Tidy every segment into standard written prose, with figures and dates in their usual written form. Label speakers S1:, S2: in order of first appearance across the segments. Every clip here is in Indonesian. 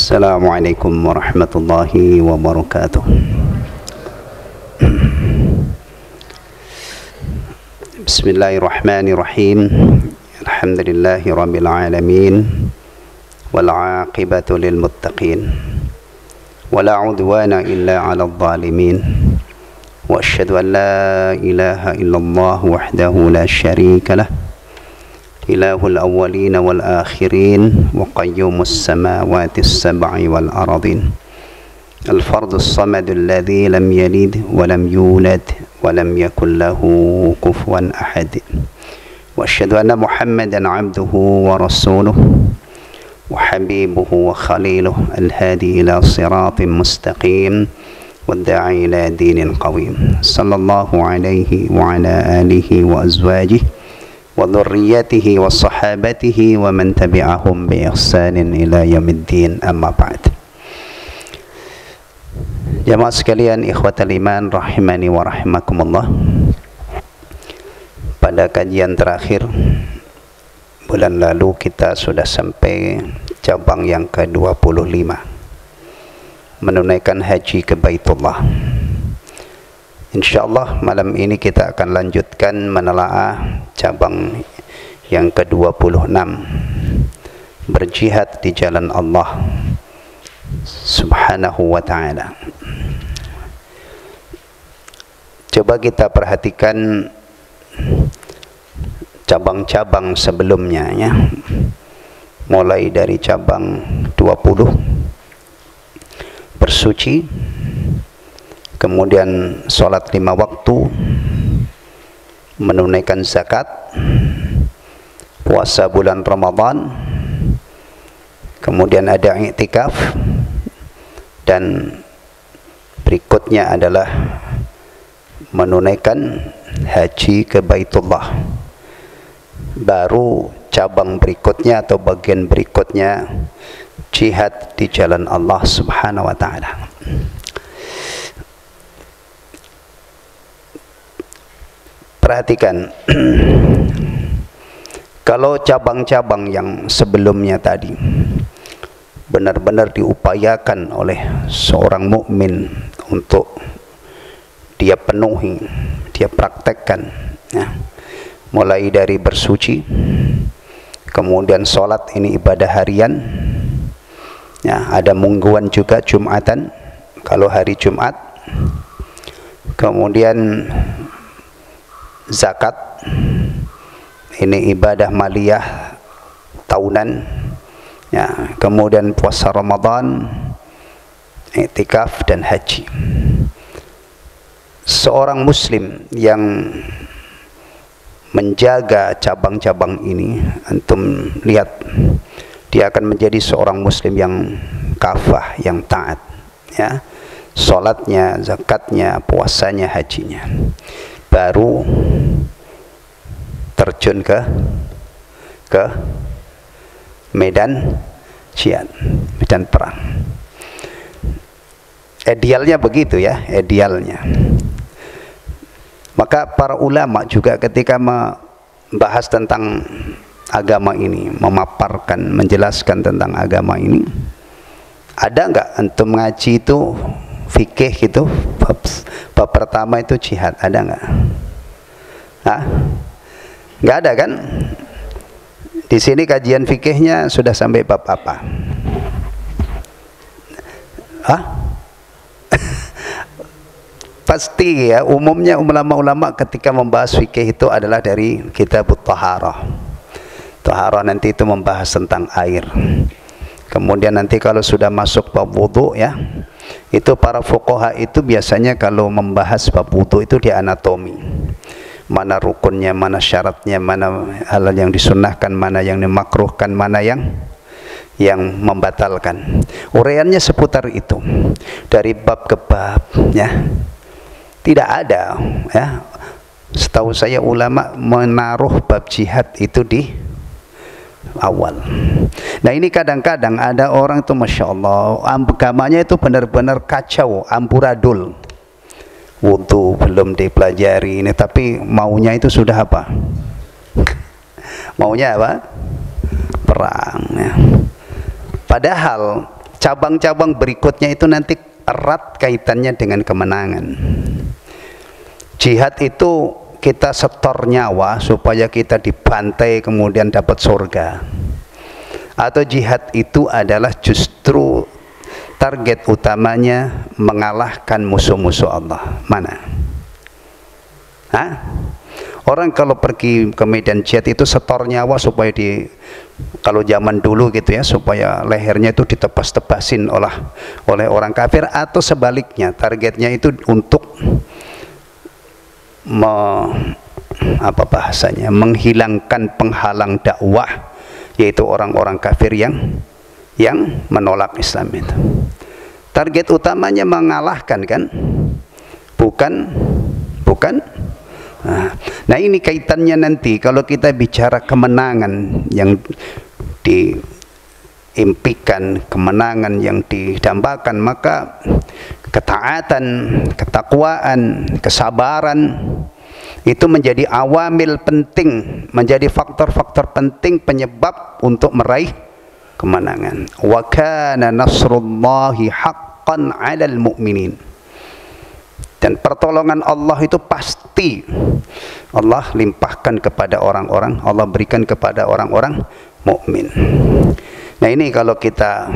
S1: Assalamualaikum warahmatullahi wabarakatuh. Bismillahirrahmanirrahim. Alhamdulillahi rabbil alamin. Wal aqibatu lil muttaqin. Wala udwana illa 'alal zalimin. Wa asyhadu an la ilaha illallah wahdahu la syarika lah. Ilahul awwalin wal akhirin wa qayyumus samawati as-sab'i wal aradin. Al-fardus samadul ladzi lam yalid wa lam yulad wa lam yakul lahu kufuwan ahad. Wa asyhadu anna Muhammadan 'abduhu wa rasuluhu wa habibuhu wa khaliluhu al-hadi ila siratin mustaqim wad-da'i ila dinin qawim. Sallallahu alaihi wa ala alihi wa azwajihi wa dhurriyyatihi wa sahabatihi wa man tabi'ahum bi ihsanin ila yaumiddin, amma ba'd. Jamaah sekalian, ikhwatal iman rahimani wa rahimakumullah. Pada kajian terakhir bulan lalu kita sudah sampai cabang yang ke-25, menunaikan haji ke Baitullah. InsyaAllah malam ini kita akan lanjutkan menelaah cabang yang ke-26, berjihad di jalan Allah subhanahu wa ta'ala. Coba kita perhatikan cabang-cabang sebelumnya ya. Mulai dari cabang 20, bersuci, kemudian sholat 5 waktu, menunaikan zakat, puasa bulan Ramadan, kemudian ada i'tikaf, dan berikutnya adalah menunaikan haji ke Baitullah. Baru cabang berikutnya atau bagian berikutnya jihad di jalan Allah subhanahu wa ta'ala. Perhatikan, kalau cabang-cabang yang sebelumnya tadi benar-benar diupayakan oleh seorang mukmin untuk dia penuhi, dia praktekkan ya. Mulai dari bersuci, kemudian sholat, ini ibadah harian ya, ada mingguan juga, Jumatan kalau hari Jumat, kemudian zakat, ini ibadah maliyah tahunan ya, kemudian puasa Ramadan, i'tikaf, dan haji. Seorang muslim yang menjaga cabang-cabang ini, antum lihat, dia akan menjadi seorang muslim yang kafah, yang taat ya, salatnya, zakatnya, puasanya, hajinya. Baru terjun ke medan jihad, medan perang. Idealnya begitu ya, idealnya. Maka para ulama juga ketika membahas tentang agama ini, memaparkan, menjelaskan tentang agama ini, ada enggak antum ngaji itu fikih gitu, bab pertama itu jihad, ada enggak? Hah? Enggak ada kan? Di sini kajian fikihnya sudah sampai bab apa? Hah? Pasti ya, umumnya ulama-ulama ketika membahas fikih itu adalah dari kitab Taharah. Taharah nanti itu membahas tentang air. Kemudian nanti kalau sudah masuk bab wudu ya, itu para fuqaha itu biasanya kalau membahas bab wudu itu di anatomi. Mana rukunnya, mana syaratnya, mana hal yang disunnahkan, mana yang dimakruhkan, mana yang membatalkan. Uraiannya seputar itu dari bab ke bab ya. Tidak ada ya, setahu saya ulama menaruh bab jihad itu di awal. Nah ini kadang-kadang ada orang itu Masya Allah, agamanya itu benar-benar kacau, amburadul. Wudu belum dipelajari ini, tapi maunya itu sudah apa? Maunya apa? Perang ya. Padahal cabang-cabang berikutnya itu nanti erat kaitannya dengan kemenangan. Jihad itu kita setor nyawa supaya kita dibantai kemudian dapat surga, atau jihad itu adalah justru target utamanya mengalahkan musuh-musuh Allah? Mana? Hah? Orang kalau pergi ke medan jihad itu setor nyawa supaya kalau zaman dulu gitu ya, supaya lehernya itu ditebas-tebasin oleh orang kafir, atau sebaliknya targetnya itu untuk menghilangkan penghalang dakwah, yaitu orang-orang kafir yang menolak Islam itu. Target utamanya mengalahkan kan, bukan. Nah ini kaitannya nanti kalau kita bicara kemenangan yang diimpikan, kemenangan yang didambakan, maka ketaatan, ketakwaan, kesabaran itu menjadi awamil penting, menjadi faktor-faktor penting penyebab untuk meraih kemenangan. Wa kana nasrullahi haqqan 'alal mu'minin. Dan pertolongan Allah itu pasti Allah limpahkan kepada orang-orang, Allah berikan kepada orang-orang mukmin. Nah ini kalau kita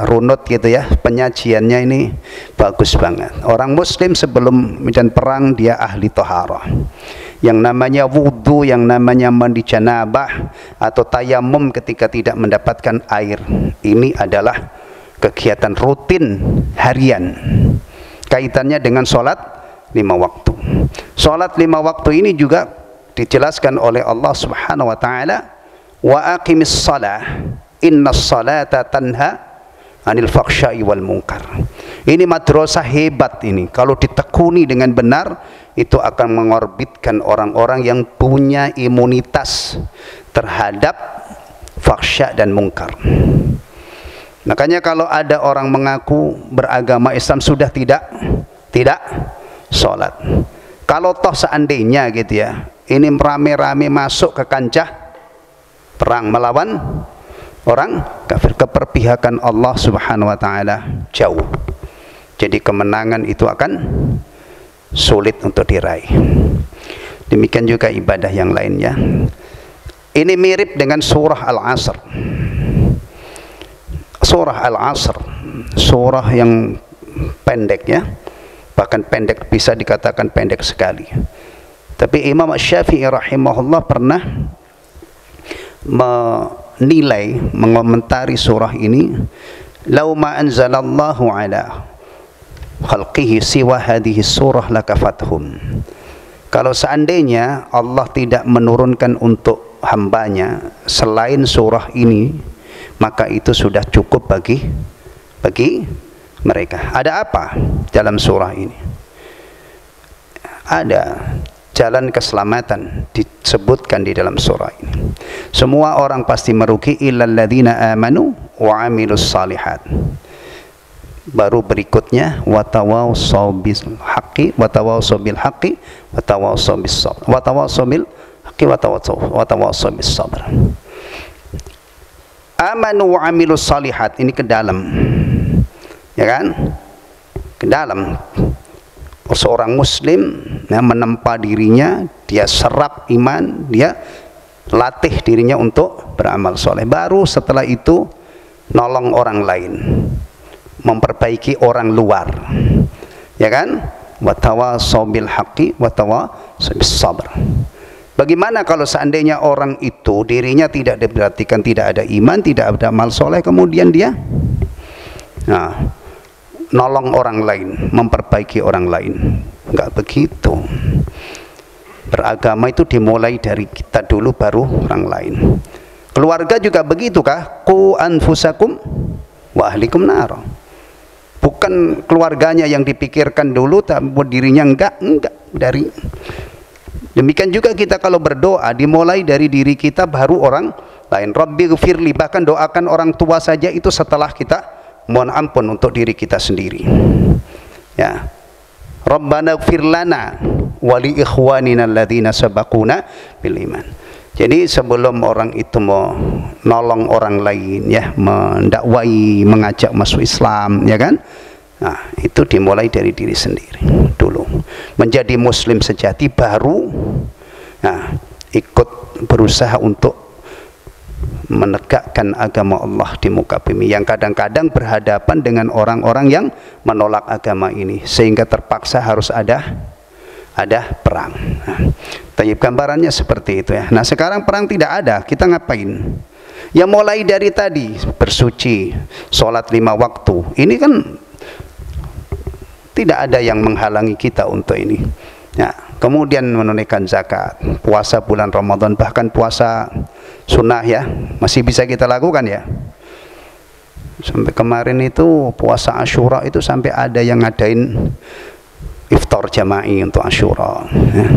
S1: runut gitu ya, penyajiannya ini bagus banget. Orang muslim sebelum medan perang dia ahli taharah. Yang namanya wudu, yang namanya mandi janabah atau tayamum ketika tidak mendapatkan air, ini adalah kegiatan rutin harian. Kaitannya dengan sholat 5 waktu. Sholat 5 waktu ini juga dijelaskan oleh Allah Subhanahu wa taala, wa aqimis shalah innas salata tanha anil fakhsya'i wal munkar. Ini madrasah hebat ini. Kalau ditekuni dengan benar, itu akan mengorbitkan orang-orang yang punya imunitas terhadap fakhsya dan munkar. Makanya kalau ada orang mengaku beragama Islam sudah tidak sholat, kalau toh seandainya gitu ya, ini rame-rame masuk ke kancah perang melawan orang kafir, keperpihakan Allah Subhanahu wa taala jauh. Jadi kemenangan itu akan sulit untuk diraih. Demikian juga ibadah yang lainnya. Ini mirip dengan surah Al-Asr. Surah Al-Asr, surah yang pendek ya, bahkan pendek, bisa dikatakan pendek sekali. Tapi Imam Syafi'i rahimahullah pernah menilai, mengomentari surah ini, "Lau ma anzalallahu ala khalqihi siwa hadhihi surah lakafathum." Kalau seandainya Allah tidak menurunkan untuk hambanya selain surah ini, maka itu sudah cukup bagi mereka. Ada apa dalam surah ini? Ada jalan keselamatan disebutkan di dalam surah ini. Semua orang pasti merugi illal ladzina amanu wa amilus salihat. Baru berikutnya watawassaw bil haqqi watawassaw bil haqqi watawassaw bis sabr. Watawassaw bil haqqi watawassaw bis sabr. Amanu wa amilus salihat, ini ke dalam, ya kan? Ke dalam. Seorang muslim ya, menempa dirinya, dia serap iman, dia latih dirinya untuk beramal soleh. Baru setelah itu nolong orang lain, memperbaiki orang luar, ya kan? Watawassaw bil haqqi watawassaw bis sabr. Bagaimana kalau seandainya orang itu dirinya tidak diperhatikan, tidak ada iman, tidak ada amal soleh, kemudian dia nolong orang lain, memperbaiki orang lain? Enggak begitu. Beragama itu dimulai dari kita dulu, baru orang lain. Keluarga juga begitu kah? Qu anfusakum wa ahlikum nar. Bukan keluarganya yang dipikirkan dulu, tapi dirinya enggak dari. Demikian juga kita kalau berdoa, dimulai dari diri kita baru orang lain. Rabbighfirli, bahkan doakan orang tua saja itu setelah kita mohon ampun untuk diri kita sendiri. Ya. Rabbana ighfir lana wa li ikhwanina alladzina sabaquna bil iman. Jadi sebelum orang itu mau nolong orang lain, ya, mendakwai, mengajak masuk Islam, ya kan? Nah, itu dimulai dari diri sendiri dulu. Menjadi muslim sejati, baru nah, ikut berusaha untuk menegakkan agama Allah di muka bumi, yang kadang-kadang berhadapan dengan orang-orang yang menolak agama ini, sehingga terpaksa harus ada perang. Nah, gambarannya seperti itu, ya. Nah, sekarang perang tidak ada, kita ngapain? Ya mulai dari tadi bersuci, sholat 5 waktu. Ini kan tidak ada yang menghalangi kita untuk ini. Ya, kemudian menunaikan zakat, puasa bulan Ramadan, bahkan puasa sunnah, ya, masih bisa kita lakukan, ya. Sampai kemarin itu puasa Asyura itu sampai ada yang ngadain iftar jama'i untuk Asyura, ya.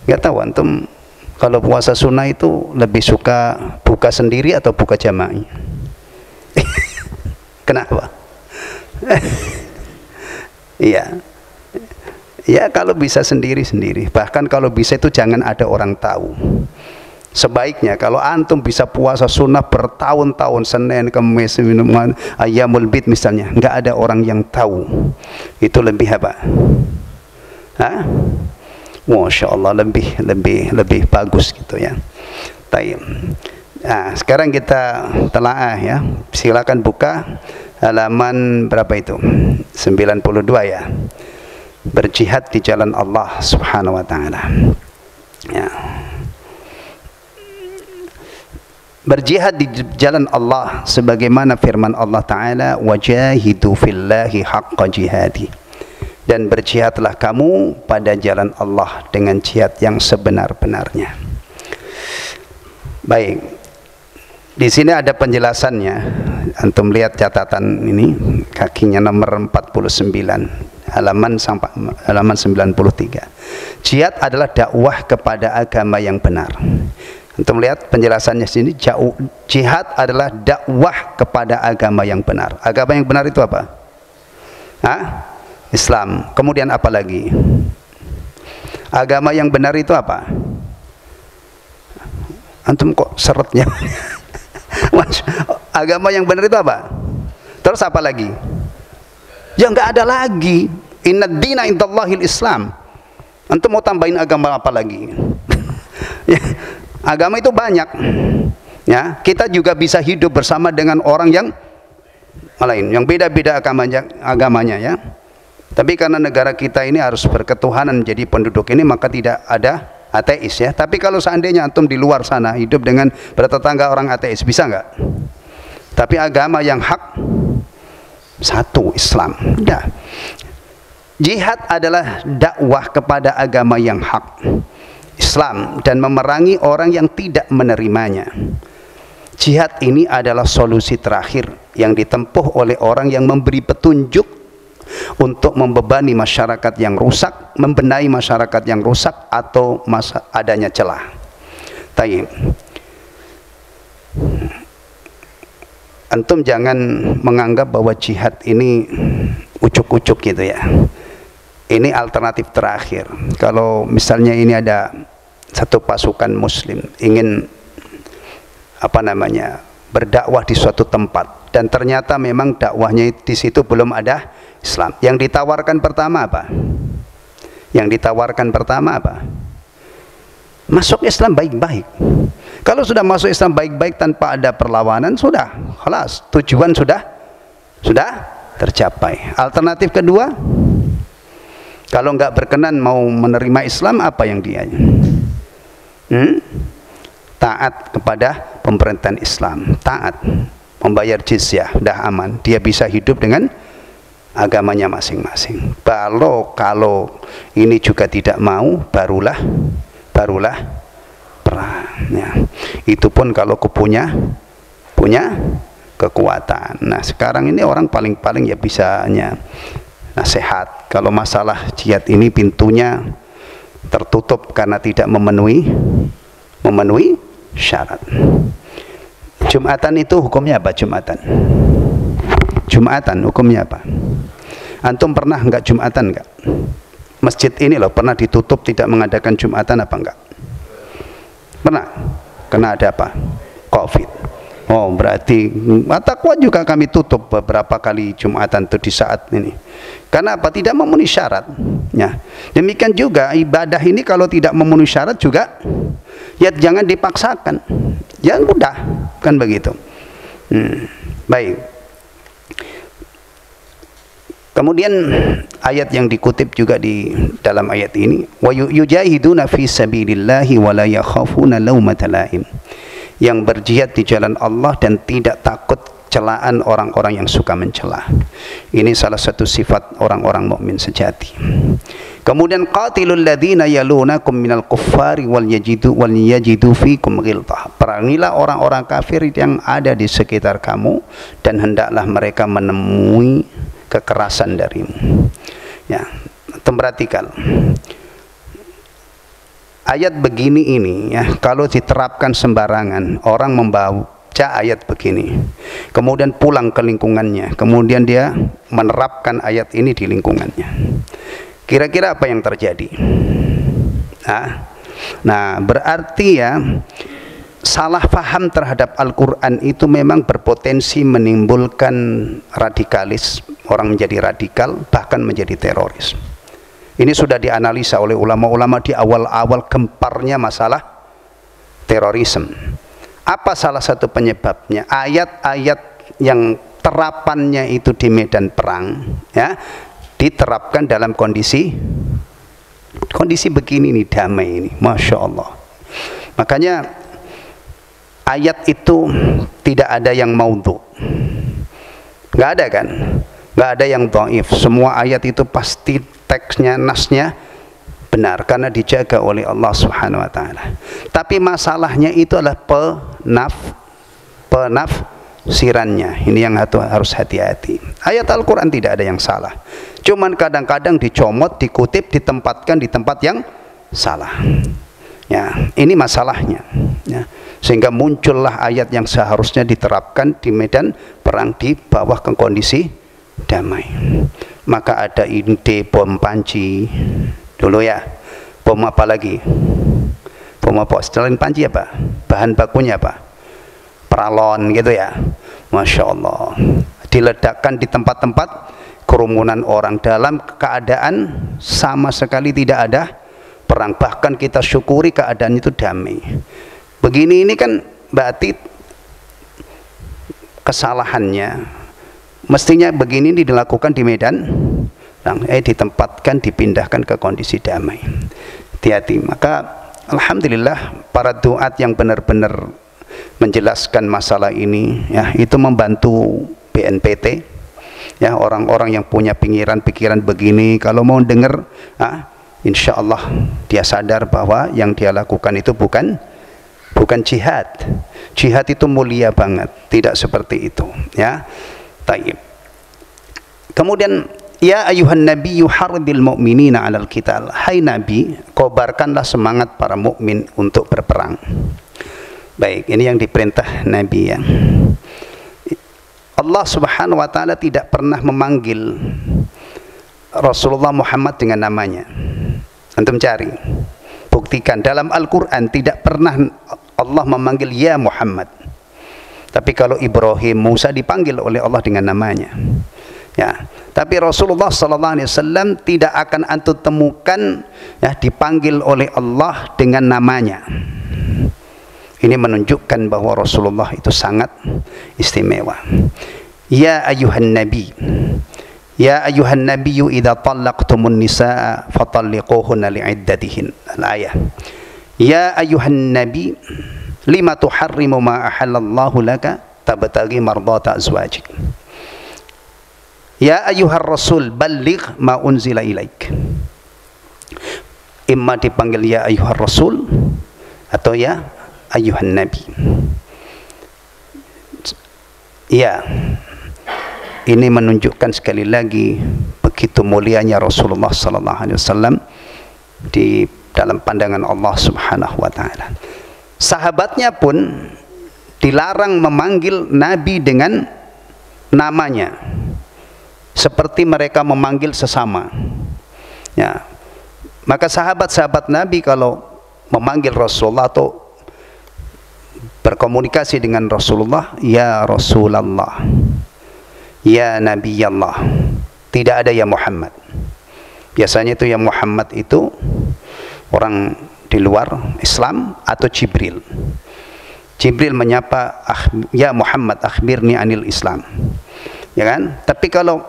S1: Gak tahu antum kalau puasa sunnah itu lebih suka buka sendiri atau buka jama'i? Kenapa? Iya, ya, kalau bisa sendiri-sendiri. Bahkan kalau bisa itu jangan ada orang tahu. Sebaiknya kalau antum bisa puasa sunnah bertahun-tahun, Senin, Kamis, Ayyamul Bid misalnya, nggak ada orang yang tahu, itu lebih apa? Hah? Masya Allah, lebih bagus gitu, ya. Taib. Nah, sekarang kita telaah, ya. Silakan buka halaman berapa itu? 92, ya. Berjihad di jalan Allah Subhanahu wa taala. Ya. Berjihad di jalan Allah sebagaimana firman Allah Ta'ala, wajahidu fillahi haqqa jihadi, dan berjihadlah kamu pada jalan Allah dengan jihad yang sebenar-benarnya. Baik, di sini ada penjelasannya. Antum lihat catatan ini, kakinya nomor 49, halaman 93. Jihad adalah dakwah kepada agama yang benar. Antum lihat penjelasannya sini, jihad adalah dakwah kepada agama yang benar. Agama yang benar itu apa? Hah? Islam. Kemudian apa lagi? Agama yang benar itu apa? Antum kok seretnya? Agama yang benar itu apa? Terus apa lagi? Ya nggak ada lagi. Inna dina indallahil Islam. Antum mau tambahin agama apa lagi? Ya, agama itu banyak, ya. Kita juga bisa hidup bersama dengan orang yang lain, yang beda-beda agamanya, ya. Tapi karena negara kita ini harus berketuhanan jadi penduduk ini, maka tidak ada ateis, ya. Tapi kalau seandainya antum di luar sana hidup dengan bertetangga orang ateis, bisa nggak? Tapi agama yang hak satu, Islam. Udah. Jihad adalah dakwah kepada agama yang hak, Islam, dan memerangi orang yang tidak menerimanya. Jihad ini adalah solusi terakhir yang ditempuh oleh orang yang memberi petunjuk untuk membebani masyarakat yang rusak, membenahi masyarakat yang rusak atau adanya celah. Taib. Antum jangan menganggap bahwa jihad ini ucuk-ucuk gitu, ya. Ini alternatif terakhir. Kalau misalnya ini ada satu pasukan muslim ingin berdakwah di suatu tempat, dan ternyata memang dakwahnya di situ belum ada Islam, yang ditawarkan pertama apa? Masuk Islam baik-baik. Kalau sudah masuk Islam baik-baik tanpa ada perlawanan, sudah khalas, tujuan sudah tercapai. Alternatif kedua, kalau nggak berkenan mau menerima Islam, apa yang dia taat kepada pemerintahan Islam, taat, membayar jizyah, udah aman, dia bisa hidup dengan agamanya masing-masing. Kalau ini juga tidak mau, barulah perang, ya. Itu pun kalau punya kekuatan. Nah, sekarang ini orang paling-paling ya bisanya nasihat. Kalau masalah jihad ini pintunya tertutup karena tidak memenuhi syarat. Jumatan itu hukumnya apa? Jumatan hukumnya apa? Antum pernah enggak Jumatan enggak? Masjid ini loh pernah ditutup tidak mengadakan Jumatan apa enggak? Pernah? Kena ada apa? Covid. Oh, berarti takwa juga kami tutup beberapa kali Jumatan itu di saat ini. Karena apa? Tidak memenuhi syarat. Ya. Demikian juga ibadah ini kalau tidak memenuhi syarat juga, ya jangan dipaksakan. Ya udah, kan begitu. Baik. Kemudian ayat yang dikutip juga di dalam ayat ini, wa yujahiduna fi sabilillahi wa la yakhafuna laumata laim. Yang berjihad di jalan Allah dan tidak takut celaan orang-orang yang suka mencela. Ini salah satu sifat orang-orang mukmin sejati. Kemudian qatilul ladzina yalunakum minal kuffari wal yajidu fikum ghilzah. Perangilah orang-orang kafir yang ada di sekitar kamu dan hendaklah mereka menemui kekerasan darimu. Ya, perhatikan. Ayat begini ini ya, kalau diterapkan sembarangan, orang membaca ayat begini, kemudian pulang ke lingkungannya, kemudian dia menerapkan ayat ini di lingkungannya. Kira-kira apa yang terjadi? Nah, berarti ya salah paham terhadap Al-Quran itu memang berpotensi menimbulkan radikalis, orang menjadi radikal, bahkan menjadi teroris. Ini sudah dianalisa oleh ulama-ulama di awal-awal gemparnya masalah terorisme. Apa salah satu penyebabnya? Ayat-ayat yang terapannya itu di medan perang, ya, diterapkan dalam kondisi begini nih, damai ini, Masya Allah. Makanya ayat itu tidak ada yang maudhu, nggak ada kan, nggak ada yang dhaif. Semua ayat itu pasti teksnya, nasnya benar karena dijaga oleh Allah Subhanahu wa taala. Tapi masalahnya itu adalah penafsirannya. Ini yang harus hati-hati. Ayat Al-Qur'an tidak ada yang salah. Cuman kadang-kadang dicomot, dikutip, ditempatkan di tempat yang salah. Ya, ini masalahnya. Ya. Sehingga muncullah ayat yang seharusnya diterapkan di medan perang di bawah ke kondisi damai. Maka ada ide bom panci dulu ya. Bom apa lagi? Bom apa? Selain panci apa? Bahan bakunya apa? Peralon gitu ya. Masya Allah. Diledakkan di tempat-tempat kerumunan orang dalam keadaan sama sekali tidak ada perang. Bahkan kita syukuri keadaan itu damai. Begini ini kan berarti kesalahannya. Mestinya begini dilakukan di medan, ditempatkan, dipindahkan ke kondisi damai. Hati-hati. Maka alhamdulillah para duat yang benar-benar menjelaskan masalah ini, ya, itu membantu BNPT, ya, orang-orang yang punya pikiran begini, kalau mau dengar, insya Allah dia sadar bahwa yang dia lakukan itu bukan jihad. Jihad itu mulia banget, tidak seperti itu, ya. Taib. Kemudian ya ayuhan nabiyyu hardil mu'minina 'alal qital. Hai nabi, kobarkanlah semangat para mukmin untuk berperang. Baik, ini yang diperintah nabi ya. Allah Subhanahu wa taala tidak pernah memanggil Rasulullah Muhammad dengan namanya. Antum cari. Buktikan dalam Al-Qur'an tidak pernah Allah memanggil ya Muhammad. Tapi kalau Ibrahim, Musa dipanggil oleh Allah dengan namanya. Ya, tapi Rasulullah SAW tidak akan antum temukan ya dipanggil oleh Allah dengan namanya. Ini menunjukkan bahwa Rasulullah itu sangat istimewa. Ya ayuhan nabi, ya ayuhan nabiyyu idza talaqtumun nisaa fatalliquhunna li'iddatihin. Al-ayah. Ya ayuhan nabi lima tuharrimu ma ahallallahu laka tabtaghi mardata azwajik. Ya ayyuhar rasul balligh ma unzila ilaik. Imma dipanggil ya ayyuhar rasul atau ya ayyuhan nabi. Ya, ini menunjukkan sekali lagi begitu mulianya Rasulullah sallallahu alaihi wasallam di dalam pandangan Allah Subhanahu wa taala. Sahabatnya pun dilarang memanggil Nabi dengan namanya, seperti mereka memanggil sesama. Ya, maka sahabat-sahabat Nabi kalau memanggil Rasulullah atau berkomunikasi dengan Rasulullah, ya Rasulullah, ya Nabi Allah. Tidak ada ya Muhammad. Biasanya itu ya Muhammad itu orang di luar Islam atau Jibril. Jibril menyapa, ya Muhammad akhbirni anil Islam, ya kan? Tapi kalau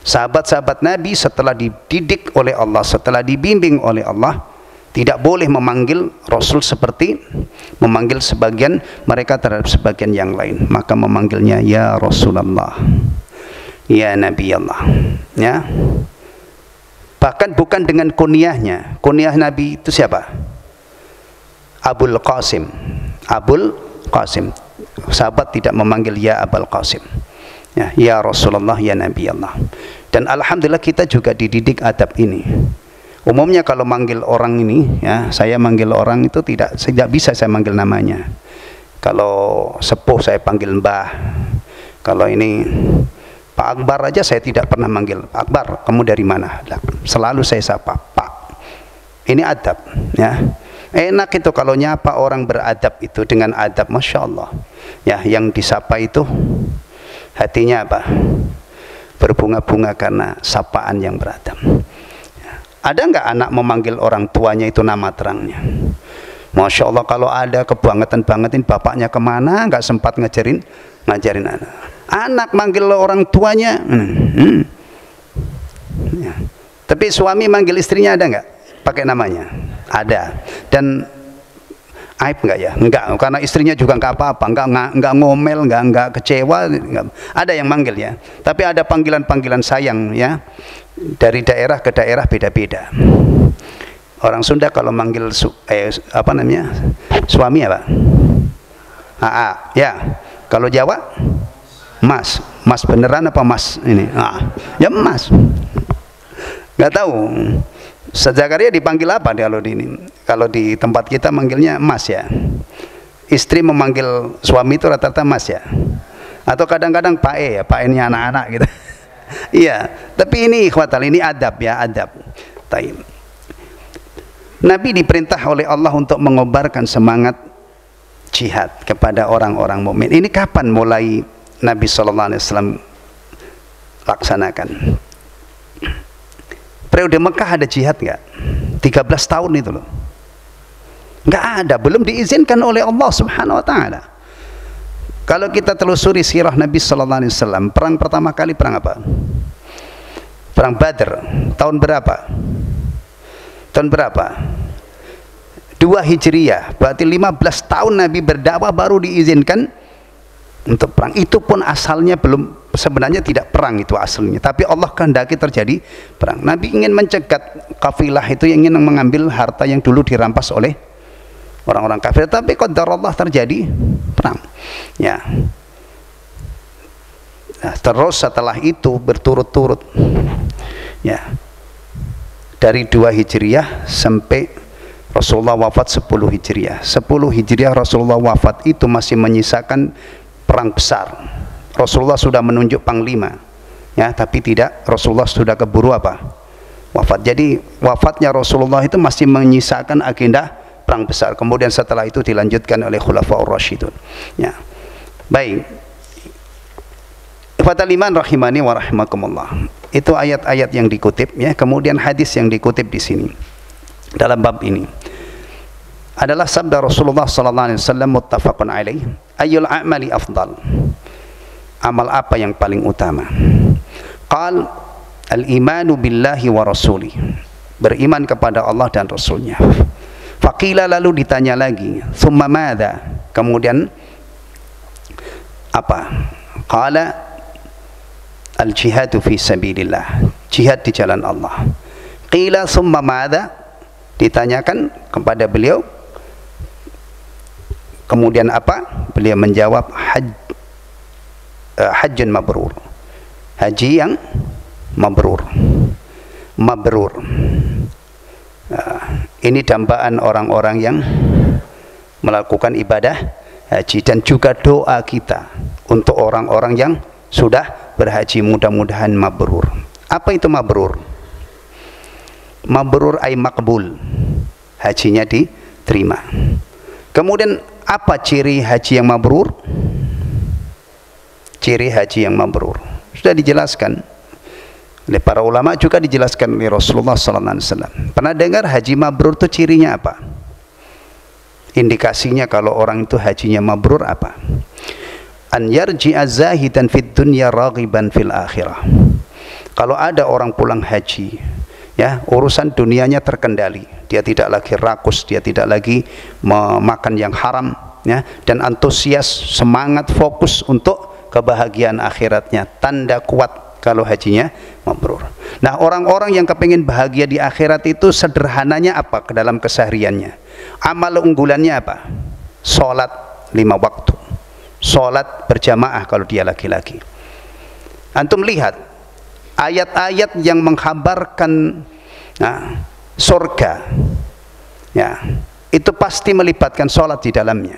S1: sahabat-sahabat Nabi setelah dididik oleh Allah, setelah dibimbing oleh Allah, tidak boleh memanggil Rasul seperti memanggil sebagian mereka terhadap sebagian yang lain. Maka memanggilnya ya Rasulullah, ya Nabi Allah, ya. Bahkan bukan dengan kunyahnya. Kunyah Nabi itu siapa? Abul Qasim. Abul Qasim. Sahabat tidak memanggil ya Abul Qasim, ya Rasulullah, ya Nabi Allah. Dan alhamdulillah kita juga dididik adab ini. Umumnya kalau manggil orang ini, ya, saya manggil orang itu tidak bisa saya manggil namanya. Kalau sepuh saya panggil Mbah. Kalau ini Pak Akbar aja saya tidak pernah manggil Pak Akbar, kamu dari mana? Selalu saya sapa Pak. Ini adab, ya. Enak itu kalau nyapa orang beradab itu dengan adab, masya Allah. Ya, yang disapa itu hatinya apa? Berbunga-bunga karena sapaan yang beradab. Ya. Ada nggak anak memanggil orang tuanya itu nama terangnya? Masya Allah, kalau ada kebangetan-bangetin bapaknya kemana, nggak sempat ngajarin anak. Anak manggil orang tuanya, ya. Tapi suami manggil istrinya ada nggak pakai namanya? Ada. Dan aib nggak ya? Enggak, karena istrinya juga nggak apa-apa, nggak ngomel, nggak kecewa, enggak. Ada yang manggil ya. Tapi ada panggilan-panggilan sayang ya. Dari daerah ke daerah beda-beda. Orang Sunda kalau manggil apa namanya? Suami apa? Aa, ya. Kalau Jawa Mas. Mas beneran apa Mas ini? Ya Mas. Nggak tahu. Zakaria dipanggil apa kalau di tempat kita manggilnya Mas ya. Istri memanggil suami itu rata-rata Mas ya. Atau kadang-kadang Pak E ya, Pak E ini anak-anak gitu. Iya, tapi ini ikhwatal, ini adab ya, adab. Taib. Nabi diperintah oleh Allah untuk mengobarkan semangat jihad kepada orang-orang mukmin. Ini kapan mulai Nabi SAW laksanakan? Periode Mekah ada jihad nggak? 13 tahun itu loh. Nggak ada, belum diizinkan oleh Allah Subhanahu Wa Taala. Kalau kita telusuri sirah Nabi SAW, perang pertama kali perang apa? Perang Badr. Tahun berapa? Tahun berapa? 2 Hijriyah. Berarti 15 tahun Nabi berdakwah baru diizinkan untuk perang. Itu pun asalnya belum, sebenarnya tidak perang itu asalnya, tapi Allah kehendaki terjadi perang. Nabi ingin mencegat kafilah itu yang ingin mengambil harta yang dulu dirampas oleh orang-orang kafir, tapi qadar Allah terjadi perang ya. Nah, terus setelah itu berturut-turut ya, dari 2 Hijriyah sampai Rasulullah wafat 10 Hijriyah. 10 Hijriyah Rasulullah wafat itu masih menyisakan perang besar. Rasulullah sudah menunjuk panglima ya, tapi tidak, Rasulullah sudah keburu apa? Wafat. Jadi wafatnya Rasulullah itu masih menyisakan agenda perang besar. Kemudian setelah itu dilanjutkan oleh Khulafaur Rasyidun ya. Baik, ikhwatal iman rahimani wa rahimakumullah. Itu ayat-ayat yang dikutip ya. Kemudian hadis yang dikutip di sini dalam bab ini adalah sabda Rasulullah sallallahu alaihi wasallam muttafaqun alaih, ayyul a'mali afdal, amal apa yang paling utama? Qal al-imanu billahi wa rasuli, beriman kepada Allah dan Rasulnya. Faqila, lalu ditanya lagi, thumma madza, kemudian apa? Qala al-jihadu fi sabilillah, jihad di jalan Allah. Qila thumma madza, ditanyakan kepada beliau, kemudian apa? Beliau menjawab hajjun mabrur, haji yang mabrur. Mabrur ini dambaan orang-orang yang melakukan ibadah haji, dan juga doa kita untuk orang-orang yang sudah berhaji, mudah-mudahan mabrur. Apa itu mabrur? Mabrur ay makbul, hajinya diterima. Kemudian Apa ciri haji yang mabrur? Ciri haji yang mabrur sudah dijelaskan oleh para ulama, juga dijelaskan oleh Rasulullah SAW. Pernah dengar haji mabrur itu cirinya apa? Indikasinya kalau orang itu hajinya mabrur apa? An yarji'a zahidan fid dunya raghiban fil akhirah. Kalau ada orang pulang haji, ya, urusan dunianya terkendali, dia tidak lagi rakus, dia tidak lagi memakan yang haram, ya, dan antusias, semangat, fokus untuk kebahagiaan akhiratnya. Tanda kuat kalau hajinya mabrur. Nah, orang-orang yang kepingin bahagia di akhirat itu sederhananya apa ke dalam kesehariannya? Amal unggulannya apa? Sholat 5 waktu, sholat berjamaah kalau dia laki-laki. Antum lihat ayat-ayat yang menghabarkan surga, ya, itu pasti melibatkan sholat di dalamnya.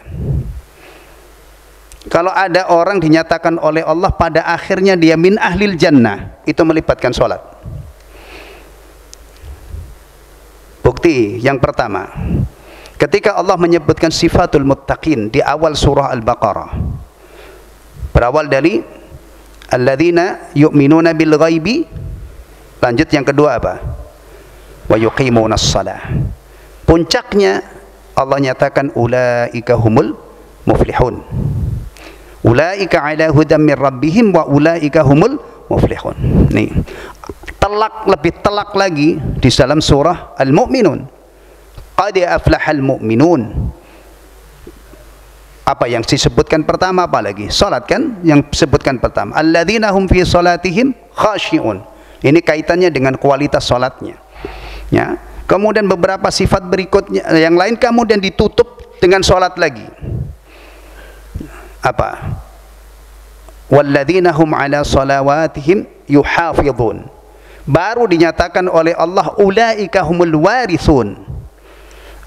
S1: Kalau ada orang dinyatakan oleh Allah pada akhirnya dia min ahlil jannah, itu melibatkan sholat. Bukti yang pertama, ketika Allah menyebutkan sifatul muttaqin di awal surah Al-Baqarah, berawal dari alladzina yu'minuna bil ghaibi, lanjut yang kedua apa? Wa yuqimunas shalah. Puncaknya Allah nyatakan ulaika humul muflihun. Ulaika ala hudam min rabbihim wa ulaika humul muflihun. Nih, lebih telak lagi di dalam surah Al-Mu'minun. Qad aflahal mu'minun. Apa yang disebutkan pertama apa lagi? Salat kan yang disebutkan pertama. Alladzina hum fi salatihim khashi'un. Ini kaitannya dengan kualitas salatnya. Ya. Kemudian beberapa sifat berikutnya yang lain kemudian ditutup dengan salat lagi. Apa? Walladzina hum ala salawatihim yuhafizun. Baru dinyatakan oleh Allah ulaika humul warithun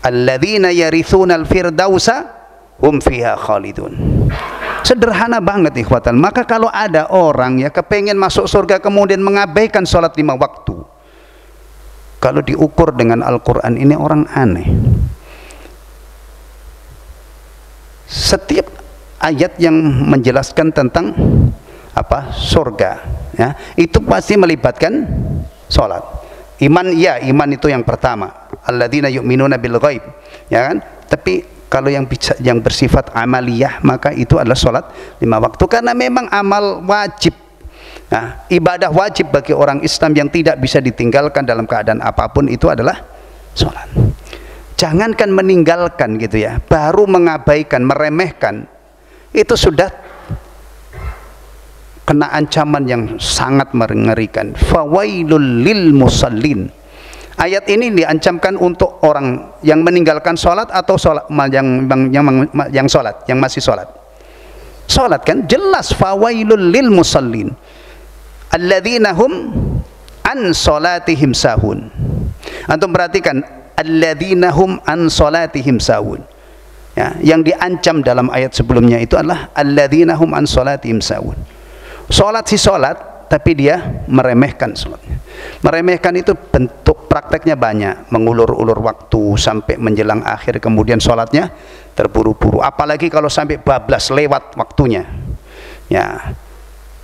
S1: alladzina yarithuna al-firdausa hum fiha khalidun. Sederhana banget ikhwatan. Maka kalau ada orang ya kepengen masuk surga kemudian mengabaikan sholat 5 waktu, kalau diukur dengan Al-Quran ini orang aneh. Setiap ayat yang menjelaskan tentang apa surga, ya, itu pasti melibatkan sholat. Iman, ya, iman itu yang pertama. Alladzina yu'minuna bil ghaib, ya kan? Tapi kalau yang bersifat amaliyah maka itu adalah sholat 5 waktu, karena memang amal wajib. Nah, ibadah wajib bagi orang Islam yang tidak bisa ditinggalkan dalam keadaan apapun itu adalah sholat. Jangankan meninggalkan gitu ya, baru mengabaikan, meremehkan, itu sudah kena ancaman yang sangat mengerikan. Fawailul lil musallin. Ayat ini diancamkan untuk orang yang meninggalkan sholat atau sholat yang sholat, yang masih sholat. Sholat kan jelas fawailul lil musallin alladzina hum an sholatihim sahun. Antum perhatikan, alladzina hum an sholatihim sahun. Ya, yang diancam dalam ayat sebelumnya itu adalah alladzina hum an sholatihim sahun. Sholat si sholat, tapi dia meremehkan sholatnya. Meremehkan itu bentuk prakteknya banyak, mengulur-ulur waktu sampai menjelang akhir, kemudian sholatnya terburu-buru. Apalagi kalau sampai bablas lewat waktunya. Ya,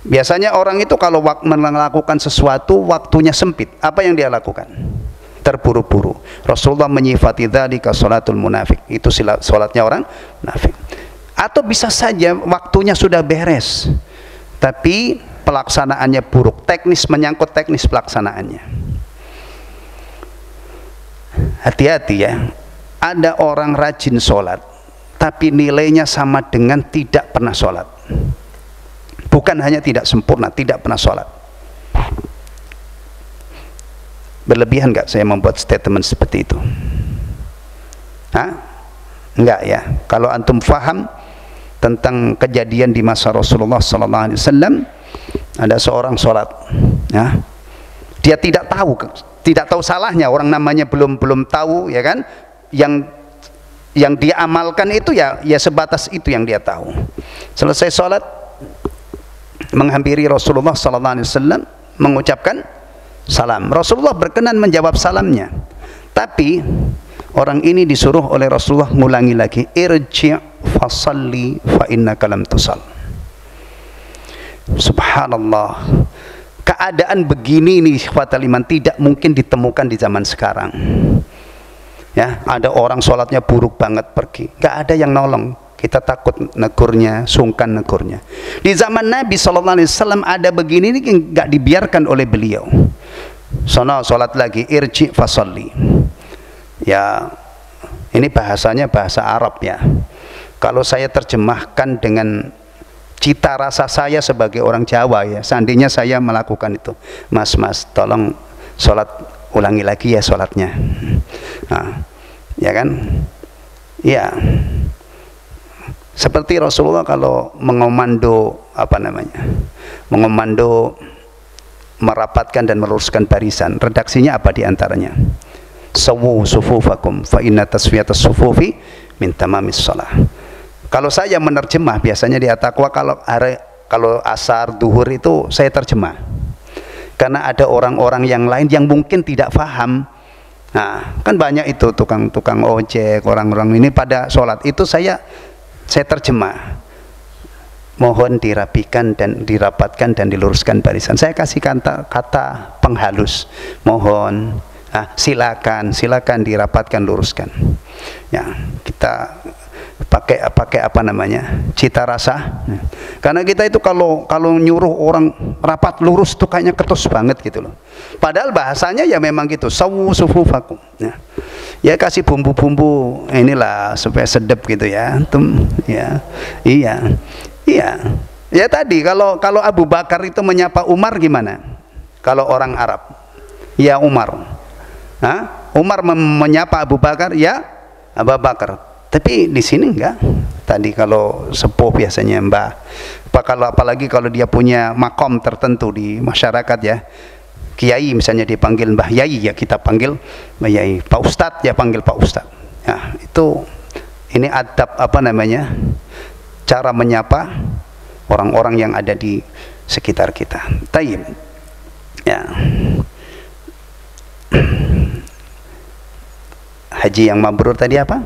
S1: biasanya orang itu kalau melakukan sesuatu waktunya sempit, apa yang dia lakukan? Terburu-buru. Rasulullah menyifati dzalika sholatul munafik. Itu sholatnya orang munafik. Atau bisa saja waktunya sudah beres, tapi pelaksanaannya buruk, teknis, menyangkut teknis pelaksanaannya. Hati-hati ya, ada orang rajin sholat tapi nilainya sama dengan tidak pernah sholat. Bukan hanya tidak sempurna, tidak pernah sholat. Berlebihan nggak saya membuat statement seperti itu? Hah? Enggak ya. Kalau antum faham tentang kejadian di masa Rasulullah SAW, ada seorang sholat, ya, dia tidak tahu salahnya, orang namanya belum tahu, ya kan? Yang dia amalkan itu ya sebatas itu yang dia tahu. Selesai sholat, menghampiri Rasulullah SAW, mengucapkan salam. Rasulullah berkenan menjawab salamnya, tapi Orang ini disuruh oleh Rasulullah ngulangi lagi, irji' fasalli fa innaka lam tusall. Subhanallah, keadaan begini ini ikhwatal iman tidak mungkin ditemukan di zaman sekarang. Ya, ada orang sholatnya buruk banget pergi, nggak ada yang nolong, kita takut negurnya, sungkan negurnya. Di zaman Nabi SAW ada begini ini nggak dibiarkan oleh beliau. Sono sholat lagi, irji' fasalli. Ya, ini bahasanya bahasa Arab ya. Kalau saya terjemahkan dengan cita rasa saya sebagai orang Jawa ya, seandainya saya melakukan itu, mas tolong sholat ulangi lagi ya sholatnya. Nah, ya kan, ya seperti Rasulullah kalau mengomando mengomando merapatkan dan meluruskan barisan, redaksinya apa diantaranya? Sawu sufufakum fa inna tasfiyatas sufufi min tamamis shalah. Kalau saya menerjemah biasanya di At-Taqwa, kalau asar duhur itu saya terjemah, karena ada orang-orang yang lain yang mungkin tidak paham. Nah, kan banyak itu tukang ojek, orang-orang ini pada sholat itu saya terjemah, mohon dirapikan dan dirapatkan dan diluruskan barisan. Saya kasih kata penghalus, mohon, silakan dirapatkan, luruskan. Ya, kita pakai apa namanya, cita rasa. Karena kita itu kalau nyuruh orang rapat lurus tuh kayaknya ketus banget gitu loh. Padahal bahasanya ya memang gitu, sawu sufufakum. Ya kasih bumbu-bumbu inilah supaya sedap gitu ya. Ya. Iya. Ya tadi kalau Abu Bakar itu menyapa Umar gimana? Kalau orang Arab, ya Umar. Umar menyapa Abu Bakar, ya Abu Bakar. Tapi di sini enggak. Tadi kalau sepuh biasanya mbah. Apalagi kalau dia punya makom tertentu di masyarakat ya. Kiai misalnya dipanggil Mbah Yai, ya kita panggil Mbah Yai. Pak Ustadz ya panggil Pak Ustadz. Nah, ini adab cara menyapa orang-orang yang ada di sekitar kita. Tayyib. Ya. Haji yang mabrur tadi apa?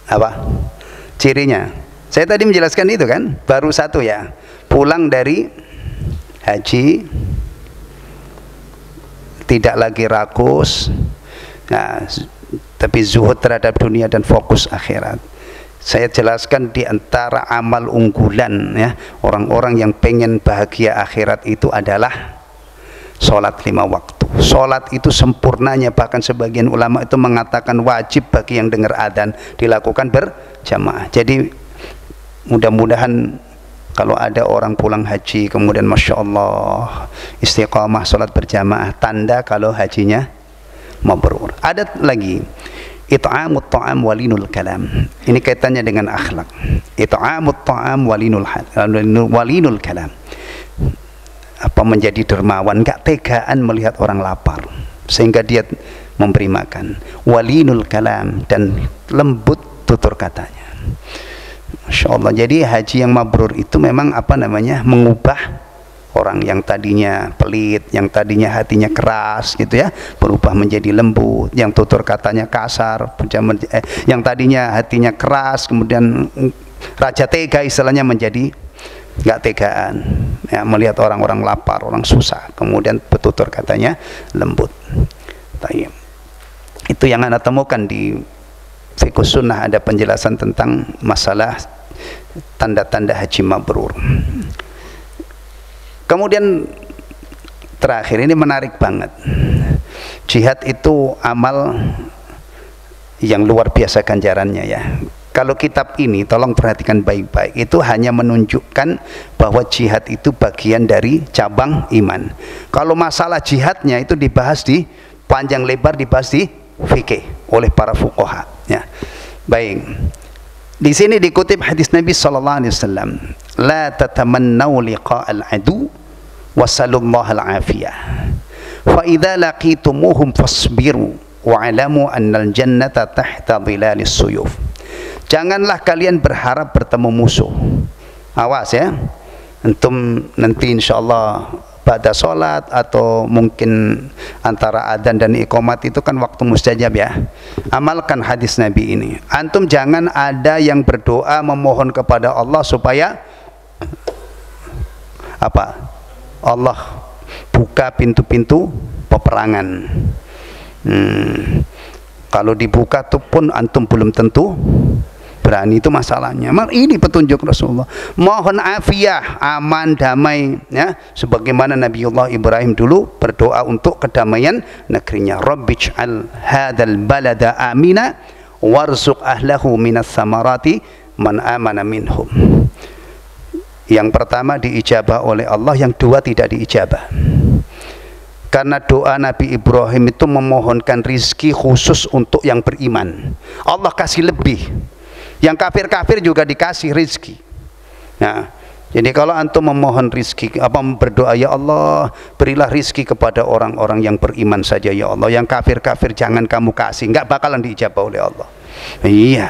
S1: Apa cirinya? Saya tadi menjelaskan itu kan, baru satu ya, pulang dari haji tidak lagi rakus, tapi zuhud terhadap dunia dan fokus akhirat. Saya jelaskan di antara amal unggulan ya, orang-orang yang pengen bahagia akhirat itu adalah sholat 5 waktu. Sholat itu sempurnanya, bahkan sebagian ulama itu mengatakan wajib bagi yang dengar adzan dilakukan berjamaah. Jadi mudah-mudahan kalau ada orang pulang haji kemudian Masya Allah istiqamah sholat berjamaah, tanda kalau hajinya mabrur. Ada lagi, it'amut ta'am walinul kalam. Ini kaitannya dengan akhlak. It'amut ta'am walinul kalam. Apa menjadi dermawan, gak tegaan melihat orang lapar sehingga dia memberi makan. Walinul kalam, dan lembut tutur katanya. Masya Allah. Jadi haji yang mabrur itu memang mengubah orang yang tadinya pelit, yang tadinya hatinya keras gitu ya, berubah menjadi lembut, yang tutur katanya kasar, yang tadinya hatinya keras kemudian raja tega istilahnya menjadi nggak tegaan ya, melihat orang-orang lapar, orang susah, kemudian bertutur katanya lembut. Itu yang Anda temukan di Fiqh Sunnah, ada penjelasan tentang masalah tanda-tanda haji mabrur. Kemudian terakhir, ini menarik banget, jihad itu amal yang luar biasa ganjarannya ya. Kalau kitab ini tolong perhatikan baik-baik, itu hanya menunjukkan bahwa jihad itu bagian dari cabang iman. Kalau masalah jihadnya itu dibahas di panjang lebar, dibahas di fikih oleh para fuqaha ya. Baik, di sini dikutip hadis Nabi sallallahu alaihi wasallam, la tatamannau liqa'al adu wasallallahu al-afiyah fa idza laqitumuhum fasbiru wa'lamu annal jannata tahta dhilalis suyuf. Janganlah kalian berharap bertemu musuh. Awas ya, antum nanti insyaallah pada sholat, atau mungkin antara adzan dan iqamat itu kan waktu mustajab ya. Amalkan hadis Nabi ini. Antum jangan ada yang berdoa memohon kepada Allah supaya apa? Allah buka pintu-pintu peperangan. Kalau dibuka tuh pun antum belum tentu berani, itu masalahnya. Ini petunjuk Rasulullah. Mohon afiah, aman, damai ya, sebagaimana Nabiullah Ibrahim dulu berdoa untuk kedamaian negerinya. Rabbij'al hadzal balada amina warzuq ahlahu minas samarati man amana minhum. Yang pertama diijabah oleh Allah, yang dua tidak diijabah. Karena doa Nabi Ibrahim itu memohonkan rizki khusus untuk yang beriman. Allah kasih lebih. Yang kafir-kafir juga dikasih rizki. Nah, jadi kalau antum memohon rizki, berdoa, ya Allah berilah rizki kepada orang-orang yang beriman saja ya Allah, yang kafir-kafir jangan kamu kasih, nggak bakalan diijabah oleh Allah. Iya.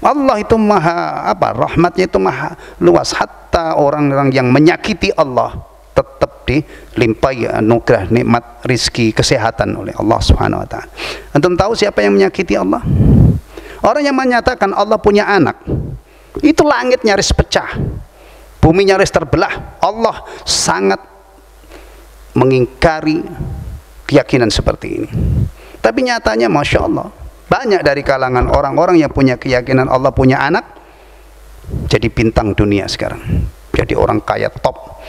S1: Allah itu maha rahmatnya itu maha luas, hatta orang-orang yang menyakiti Allah tetap dilimpahi anugerah nikmat rizki kesehatan oleh Allah Subhanahu wa taala. Antum tahu siapa yang menyakiti Allah? Orang yang menyatakan Allah punya anak, itu langit nyaris pecah, bumi nyaris terbelah. Allah sangat mengingkari keyakinan seperti ini. Tapi nyatanya Masya Allah, banyak dari kalangan orang-orang yang punya keyakinan Allah punya anak jadi bintang dunia sekarang, jadi orang kaya top,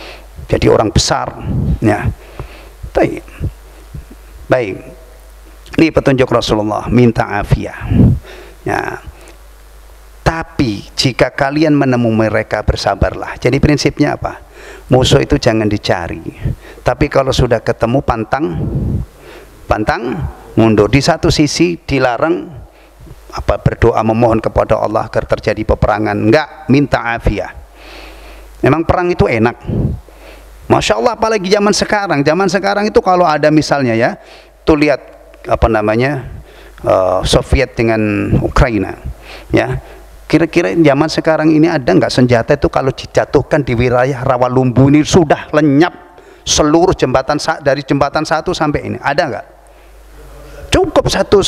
S1: jadi orang besar ya. Baik, ini petunjuk Rasulullah, minta afiah ya. Tapi jika kalian menemui mereka, bersabarlah. Jadi prinsipnya apa? Musuh itu jangan dicari, tapi kalau sudah ketemu pantang mundur. Di satu sisi dilarang berdoa memohon kepada Allah agar terjadi peperangan, enggak, minta afiah. Memang perang itu enak, Masya Allah, apalagi zaman sekarang. Zaman sekarang itu kalau ada misalnya ya, tuh lihat Soviet dengan Ukraina ya, kira-kira zaman sekarang ini ada nggak senjata itu kalau dijatuhkan di wilayah Rawalumbu ini sudah lenyap seluruh jembatan, dari jembatan 1 sampai ini, ada nggak? Cukup satu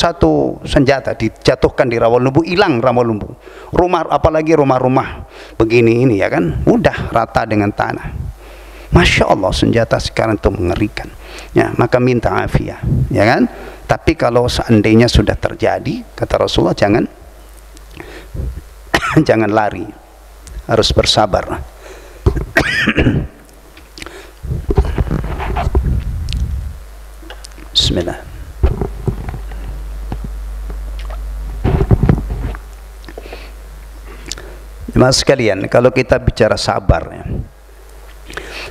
S1: senjata dijatuhkan di Rawalumbu, hilang Rawalumbu. Rumah, apalagi rumah-rumah begini ini ya kan, udah rata dengan tanah. Masya Allah, senjata sekarang itu mengerikan ya. Maka minta afiah ya kan. Tapi kalau seandainya sudah terjadi, kata Rasulullah, jangan lari, harus bersabar. Bismillah. Jemaah sekalian, kalau kita bicara sabar ya,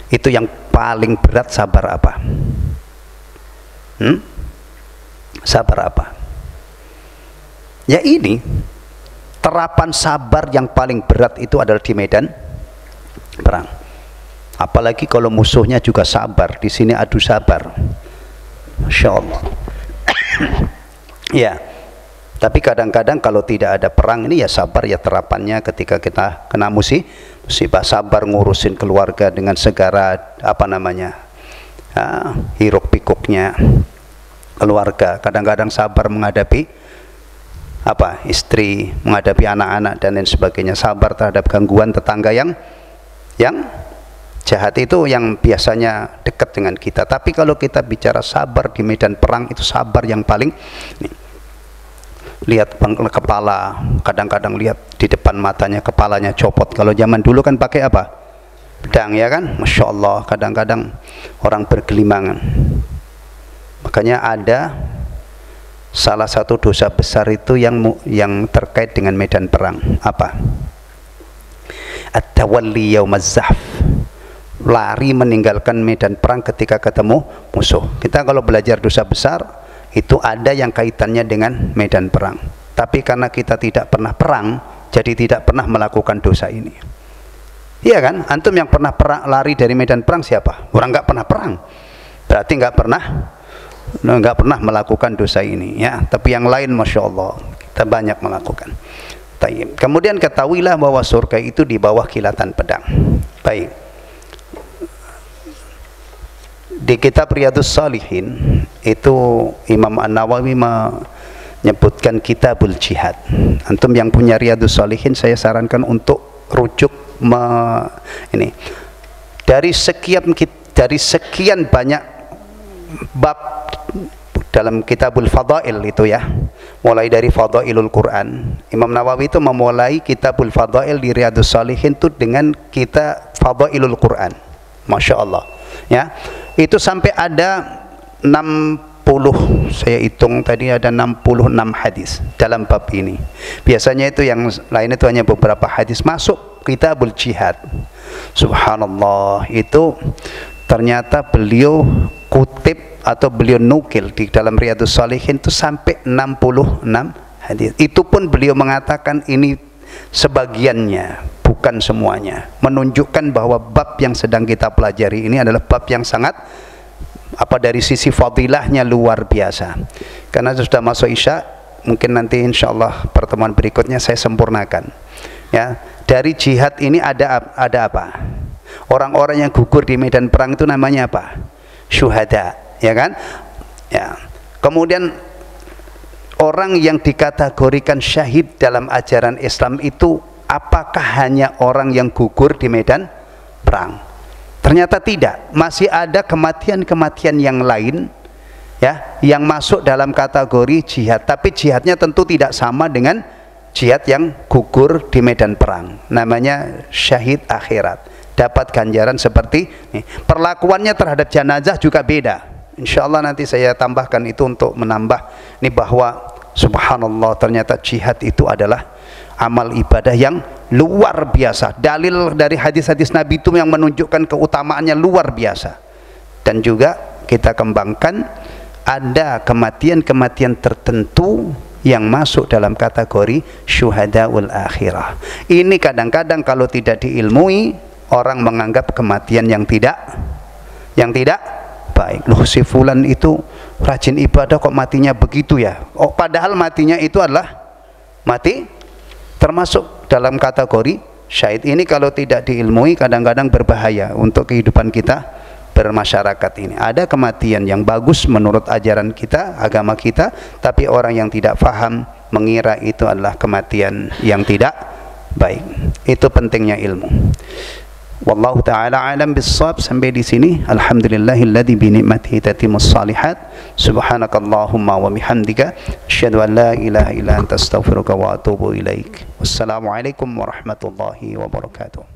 S1: itu yang paling berat sabar apa? Sabar apa? Ya ini, terapan sabar yang paling berat itu adalah di medan perang. Apalagi kalau musuhnya juga sabar, di sini adu sabar. Masya Allah. Ya, tapi kadang-kadang kalau tidak ada perang ini ya sabar ya terapannya ketika kita kena musibah, sabar ngurusin keluarga dengan segala hiruk pikuknya keluarga. Kadang-kadang sabar menghadapi istri, menghadapi anak-anak dan lain sebagainya. Sabar terhadap gangguan tetangga yang jahat, itu yang biasanya dekat dengan kita. Tapi kalau kita bicara sabar di medan perang, itu sabar yang paling lihat kepala, kadang-kadang lihat di depan matanya kepalanya copot. Kalau zaman dulu kan pakai pedang ya kan. Masya Allah, kadang-kadang orang bergelimangan. Makanya ada salah satu dosa besar itu yang terkait dengan medan perang. Apa? At-tawalli yaumaz zahf, lari meninggalkan medan perang ketika ketemu musuh. Kita kalau belajar dosa besar itu ada yang kaitannya dengan medan perang. Tapi karena kita tidak pernah perang, jadi tidak pernah melakukan dosa ini. Iya kan? Antum yang pernah lari dari medan perang siapa? Orang nggak pernah perang, berarti nggak pernah melakukan dosa ini ya. Tapi yang lain Masya Allah kita banyak melakukan. Kemudian ketahuilah bahwa surga itu di bawah kilatan pedang. Baik, Di kitab Riyadhus Shalihin itu Imam An-Nawawi menyebutkan kitabul jihad. Antum yang punya Riyadhus Shalihin, saya sarankan untuk rujuk ini. Dari sekian banyak bab dalam kitabul fadail itu ya, mulai dari fadailul Quran, Imam Nawawi itu memulai kitabul fadail di Riyadhus Shalihin itu dengan kita fadailul Quran. Masya Allah ya, itu sampai ada 60, saya hitung tadi ada 66 hadis dalam bab ini. Biasanya itu yang lain itu hanya beberapa hadis masuk kitabul jihad. Subhanallah, itu ternyata beliau kutip atau beliau nukil di dalam Riyadhus Shalihin itu sampai 66 hadis. Itu pun beliau mengatakan ini sebagiannya, bukan semuanya, menunjukkan bahwa bab yang sedang kita pelajari ini adalah bab yang sangat dari sisi fadilahnya luar biasa. Karena sudah masuk Isya, mungkin nanti insyaallah pertemuan berikutnya saya sempurnakan ya. Dari jihad ini ada apa? Orang-orang yang gugur di medan perang itu namanya apa? Syuhada, ya kan? Ya. Kemudian orang yang dikategorikan syahid dalam ajaran Islam itu apakah hanya orang yang gugur di medan perang? Ternyata tidak, masih ada kematian-kematian yang lain ya, yang masuk dalam kategori jihad, tapi jihadnya tentu tidak sama dengan jihad yang gugur di medan perang. Namanya syahid akhirat, dapat ganjaran seperti ini. Perlakuannya terhadap jenazah juga beda. Insya Allah nanti saya tambahkan itu untuk menambah ini bahwa subhanallah, ternyata jihad itu adalah amal ibadah yang luar biasa. Dalil dari hadis-hadis Nabi itu yang menunjukkan keutamaannya luar biasa. Dan juga kita kembangkan ada kematian-kematian tertentu yang masuk dalam kategori syuhadaul akhirah. Ini kadang-kadang kalau tidak diilmui, orang menganggap kematian yang tidak baik. Loh, si fulan itu rajin ibadah kok matinya begitu ya? Oh, padahal matinya itu adalah mati termasuk dalam kategori syahid. Ini kalau tidak diilmui kadang-kadang berbahaya untuk kehidupan kita bermasyarakat ini. Ada kematian yang bagus menurut ajaran kita, agama kita, tapi orang yang tidak faham mengira itu adalah kematian yang tidak baik. Itu pentingnya ilmu. Wallahu ta'ala alam bissawab. Sampai di sini. Alhamdulillahilladzi bi ni'matihi tatimmus shalihat. Subhanakallahumma wa bihamdika asyhadu an la ilaha illa anta astaghfiruka wa atubu ilaik. Wassalamualaikum warahmatullahi wabarakatuh.